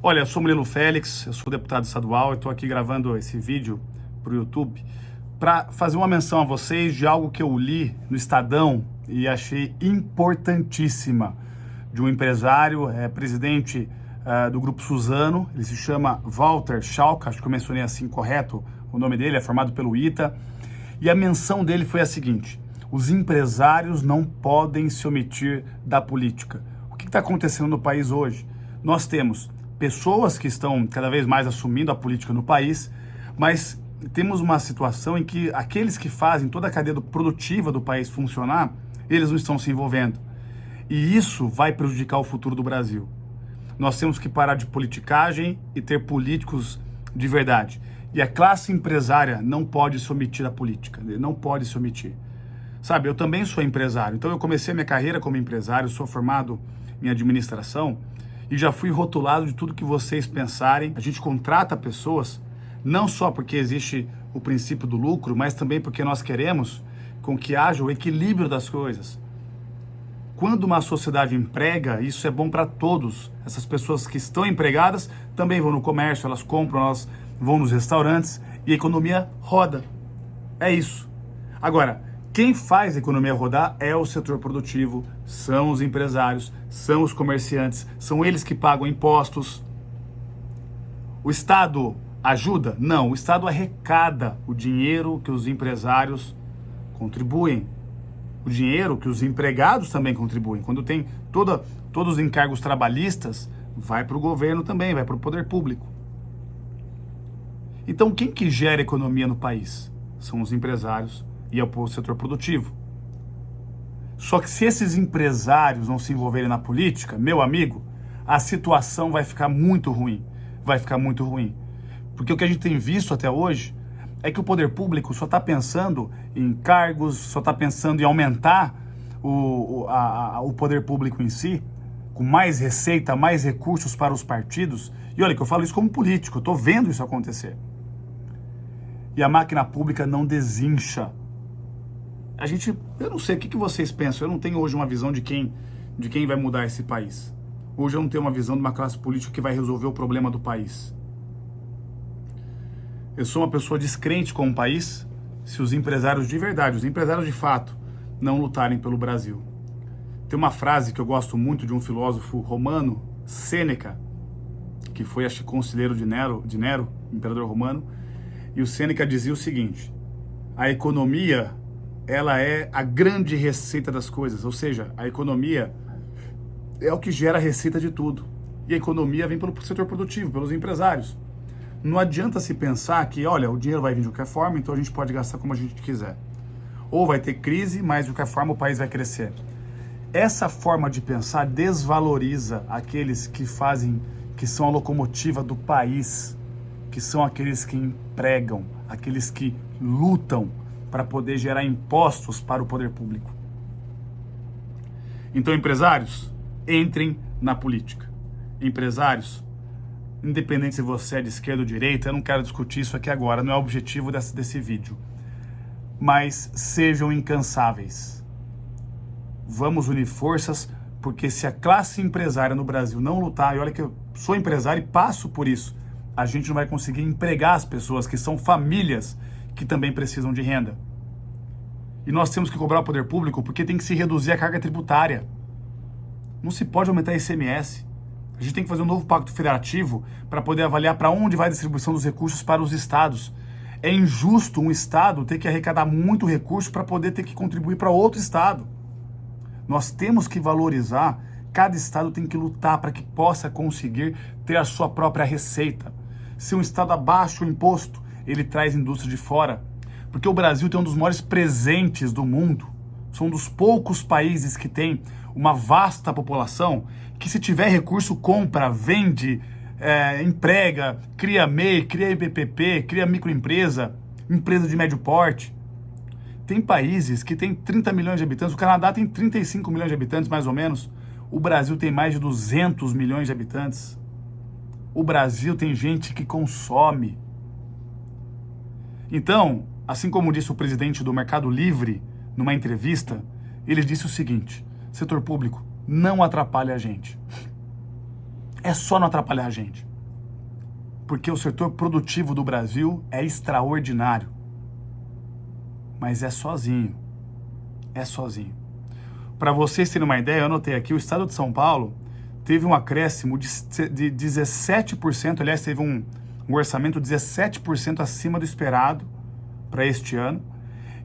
Olha, eu sou Murilo Félix, eu sou deputado estadual e estou aqui gravando esse vídeo para o YouTube para fazer uma menção a vocês de algo que eu li no Estadão e achei importantíssima, de um empresário, presidente do Grupo Suzano. Ele se chama Walter Schalka, acho que eu mencionei assim correto o nome dele, é formado pelo ITA, e a menção dele foi a seguinte: os empresários não podem se omitir da política. O que está acontecendo no país hoje? Nós temos pessoas que estão cada vez mais assumindo a política no país, mas temos uma situação em que aqueles que fazem toda a cadeia produtiva do país funcionar, eles não estão se envolvendo. E isso vai prejudicar o futuro do Brasil. Nós temos que parar de politicagem e ter políticos de verdade. E a classe empresária não pode se omitir da política, não pode se omitir. Sabe, eu também sou empresário, então eu comecei a minha carreira como empresário, sou formado em administração, e já fui rotulado de tudo que vocês pensarem. A gente contrata pessoas, não só porque existe o princípio do lucro, mas também porque nós queremos com que haja o equilíbrio das coisas. Quando uma sociedade emprega, isso é bom para todos. Essas pessoas que estão empregadas também vão no comércio, elas compram, elas vão nos restaurantes e a economia roda. É isso. Agora, quem faz a economia rodar é o setor produtivo, são os empresários, são os comerciantes, são eles que pagam impostos. O Estado ajuda? Não, o Estado arrecada o dinheiro que os empresários contribuem, o dinheiro que os empregados também contribuem. Quando tem todos os encargos trabalhistas, vai para o governo também, vai para o poder público. Então, quem que gera economia no país? São os empresários e é o setor produtivo. Só que se esses empresários não se envolverem na política, meu amigo, a situação vai ficar muito ruim. Vai ficar muito ruim. Porque o que a gente tem visto até hoje é que o poder público só está pensando em cargos, só está pensando em aumentar o poder público em si, com mais receita, mais recursos para os partidos. E olha que eu falo isso como político, eu estou vendo isso acontecer. E a máquina pública não desincha. Eu não sei o que vocês pensam, eu não tenho hoje uma visão de quem vai mudar esse país. Hoje eu não tenho uma visão de uma classe política que vai resolver o problema do país. Eu sou uma pessoa descrente com o país se os empresários de verdade, os empresários de fato, não lutarem pelo Brasil. Tem uma frase que eu gosto muito de um filósofo romano, Sêneca, que foi, acho que, conselheiro de Nero, imperador romano, e o Sêneca dizia o seguinte: a economia, ela é a grande receita das coisas, ou seja, a economia é o que gera a receita de tudo. E a economia vem pelo setor produtivo, pelos empresários. Não adianta se pensar que, olha, o dinheiro vai vir de qualquer forma, então a gente pode gastar como a gente quiser. Ou vai ter crise, mas de qualquer forma o país vai crescer. Essa forma de pensar desvaloriza aqueles que são a locomotiva do país, que são aqueles que empregam, aqueles que lutam para poder gerar impostos para o poder público. Então, empresários, entrem na política. Empresários, independente se você é de esquerda ou direita, eu não quero discutir isso aqui agora, não é o objetivo desse vídeo. Mas sejam incansáveis. Vamos unir forças, porque se a classe empresária no Brasil não lutar, e olha que eu sou empresário e passo por isso, a gente não vai conseguir empregar as pessoas que são famílias que também precisam de renda. E nós temos que cobrar o poder público porque tem que se reduzir a carga tributária. Não se pode aumentar a ICMS. A gente tem que fazer um novo pacto federativo para poder avaliar para onde vai a distribuição dos recursos para os estados. É injusto um estado ter que arrecadar muito recurso para poder ter que contribuir para outro estado. Nós temos que valorizar, cada estado tem que lutar para que possa conseguir ter a sua própria receita. Se um estado abaixa o imposto, ele traz indústria de fora. Porque o Brasil tem um dos maiores presentes do mundo. São um dos poucos países que tem uma vasta população que, se tiver recurso, compra, vende, emprega, cria MEI, cria IPPP, cria microempresa, empresa de médio porte. Tem países que tem 30 milhões de habitantes, o Canadá tem 35 milhões de habitantes, mais ou menos. O Brasil tem mais de 200 milhões de habitantes. O Brasil tem gente que consome. Então, assim como disse o presidente do Mercado Livre numa entrevista, ele disse o seguinte: setor público, não atrapalhe a gente. É só não atrapalhar a gente. porque o setor produtivo do Brasil é extraordinário. Mas é sozinho. É sozinho. Para vocês terem uma ideia, eu anotei aqui, o estado de São Paulo teve um acréscimo de 17%, aliás, teve um orçamento 17% acima do esperado para este ano,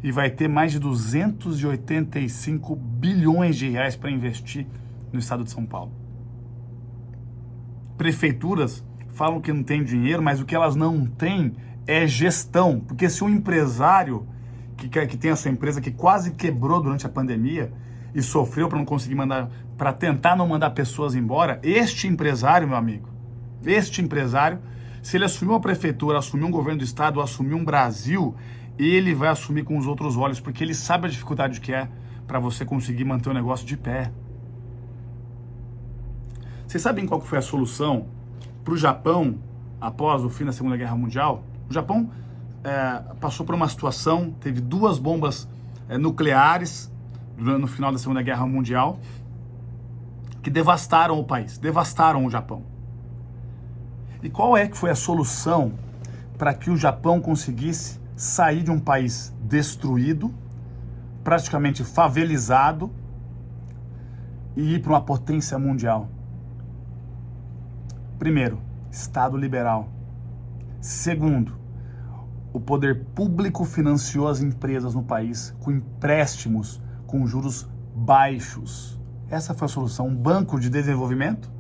e vai ter mais de 285 bilhões de reais para investir no estado de São Paulo. Prefeituras falam que não tem dinheiro, mas o que elas não têm é gestão, porque se um empresário que tem a sua empresa que quase quebrou durante a pandemia e sofreu para não conseguir mandar, para tentar não mandar pessoas embora, este empresário, meu amigo, se ele assumir uma prefeitura, assumir um governo do estado, assumir um Brasil, ele vai assumir com os outros olhos, porque ele sabe a dificuldade que é para você conseguir manter o negócio de pé. Vocês sabem qual foi a solução para o Japão após o fim da Segunda Guerra Mundial? O Japão passou por uma situação, teve 2 bombas nucleares no final da Segunda Guerra Mundial que devastaram o país, devastaram o Japão. E qual é que foi a solução para que o Japão conseguisse sair de um país destruído, praticamente favelizado, e ir para uma potência mundial? Primeiro, Estado liberal. Segundo, o poder público financiou as empresas no país com empréstimos com juros baixos. Essa foi a solução. Um banco de desenvolvimento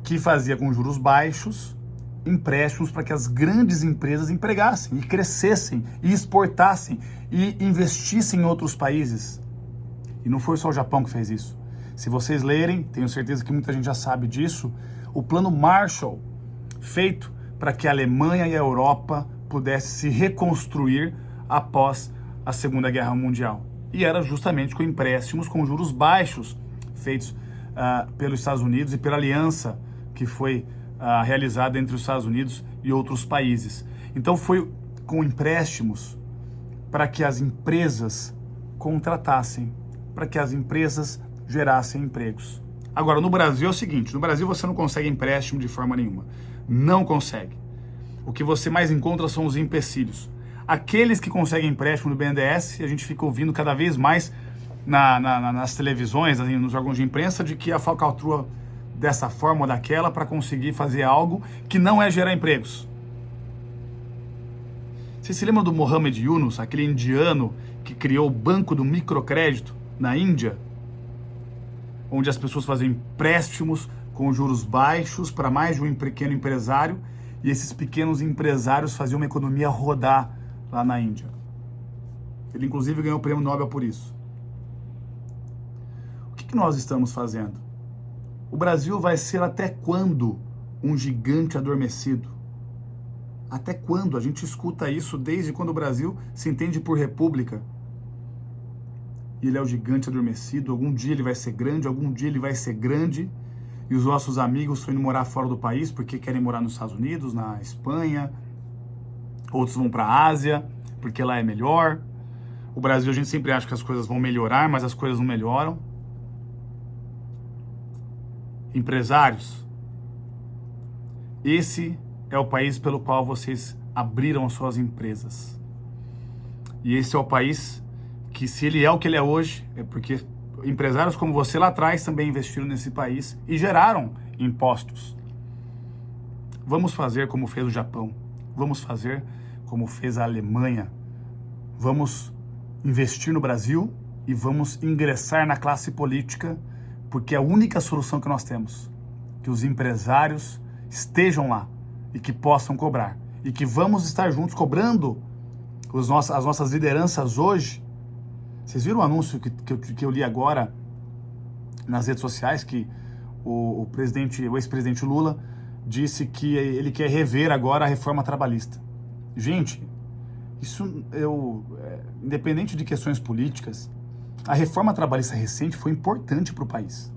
que fazia com juros baixos empréstimos para que as grandes empresas empregassem e crescessem e exportassem e investissem em outros países. E não foi só o Japão que fez isso. Se vocês lerem, tenho certeza que muita gente já sabe disso, o Plano Marshall, feito para que a Alemanha e a Europa pudessem se reconstruir após a Segunda Guerra Mundial. E era justamente com empréstimos com juros baixos, feitos pelos Estados Unidos e pela aliança que foi realizada entre os Estados Unidos e outros países. Então foi com empréstimos para que as empresas contratassem, para que as empresas gerassem empregos. Agora, no Brasil é o seguinte, no Brasil você não consegue empréstimo de forma nenhuma. Não consegue. O que você mais encontra são os empecilhos. Aqueles que conseguem empréstimo no BNDES, a gente fica ouvindo cada vez mais nas televisões, nos órgãos de imprensa, de que a falcatrua dessa forma ou daquela para conseguir fazer algo que não é gerar empregos. Você se lembra do Mohamed Yunus, aquele indiano que criou o Banco do Microcrédito na Índia? Onde as pessoas faziam empréstimos com juros baixos para mais de um pequeno empresário, e esses pequenos empresários faziam uma economia rodar lá na Índia. Ele inclusive ganhou o prêmio Nobel por isso. O que nós estamos fazendo? O Brasil vai ser até quando um gigante adormecido? Até quando? A gente escuta isso desde quando o Brasil se entende por república. E ele é o gigante adormecido, algum dia ele vai ser grande, algum dia ele vai ser grande, e os nossos amigos estão indo morar fora do país porque querem morar nos Estados Unidos, na Espanha, outros vão para a Ásia, porque lá é melhor. O Brasil, a gente sempre acha que as coisas vão melhorar, mas as coisas não melhoram. Empresários, esse é o país pelo qual vocês abriram as suas empresas. E esse é o país que, se ele é o que ele é hoje, é porque empresários como você lá atrás também investiram nesse país e geraram impostos. Vamos fazer como fez o Japão. Vamos fazer como fez a Alemanha. Vamos investir no Brasil e vamos ingressar na classe política, porque é a única solução que nós temos. Que os empresários estejam lá e que possam cobrar. E que vamos estar juntos cobrando as nossas lideranças hoje. Vocês viram o anúncio que eu li agora nas redes sociais, que o ex-presidente Lula disse que ele quer rever agora a reforma trabalhista. Gente, independente de questões políticas, a reforma trabalhista recente foi importante para o país.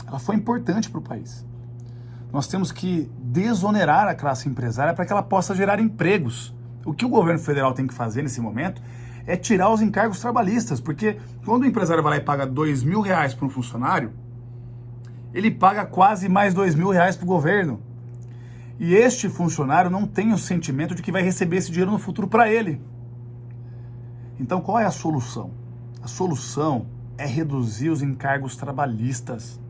Ela foi importante para o país. Nós temos que desonerar a classe empresária para que ela possa gerar empregos. O que o governo federal tem que fazer nesse momento é tirar os encargos trabalhistas, porque quando o empresário vai lá e paga R$2.000 para um funcionário, ele paga quase mais R$2.000 para o governo. E este funcionário não tem o sentimento de que vai receber esse dinheiro no futuro para ele. Então, qual é a solução? A solução é reduzir os encargos trabalhistas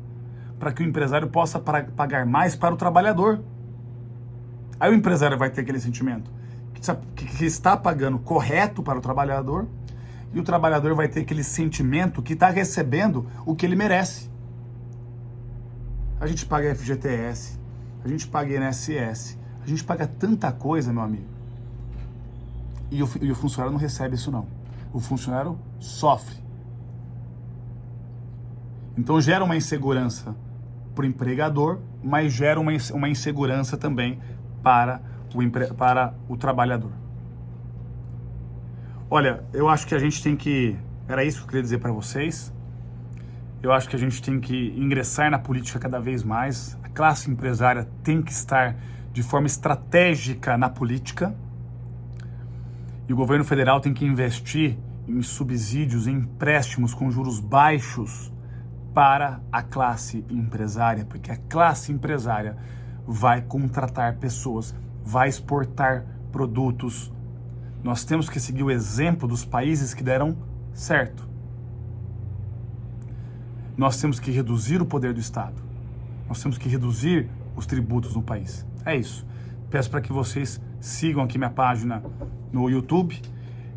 para que o empresário possa pagar mais para o trabalhador. Aí o empresário vai ter aquele sentimento que está pagando correto para o trabalhador e o trabalhador vai ter aquele sentimento que está recebendo o que ele merece. A gente paga FGTS, a gente paga INSS, a gente paga tanta coisa, meu amigo. E o funcionário não recebe isso não. O funcionário sofre. Então gera uma insegurança para o empregador, mas gera uma insegurança também para o trabalhador. Olha, eu acho que a gente tem que... Era isso que eu queria dizer para vocês. Eu acho que a gente tem que ingressar na política cada vez mais. A classe empresária tem que estar de forma estratégica na política. E o governo federal tem que investir em subsídios, em empréstimos com juros baixos para a classe empresária, porque a classe empresária vai contratar pessoas, vai exportar produtos. Nós temos que seguir o exemplo dos países que deram certo. Nós temos que reduzir o poder do Estado. Nós temos que reduzir os tributos no país. É isso. Peço para que vocês sigam aqui minha página no YouTube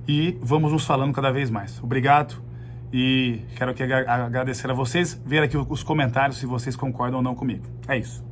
e vamos nos falando cada vez mais. Obrigado e quero aqui agradecer a vocês, ver aqui os comentários se vocês concordam ou não comigo. É isso.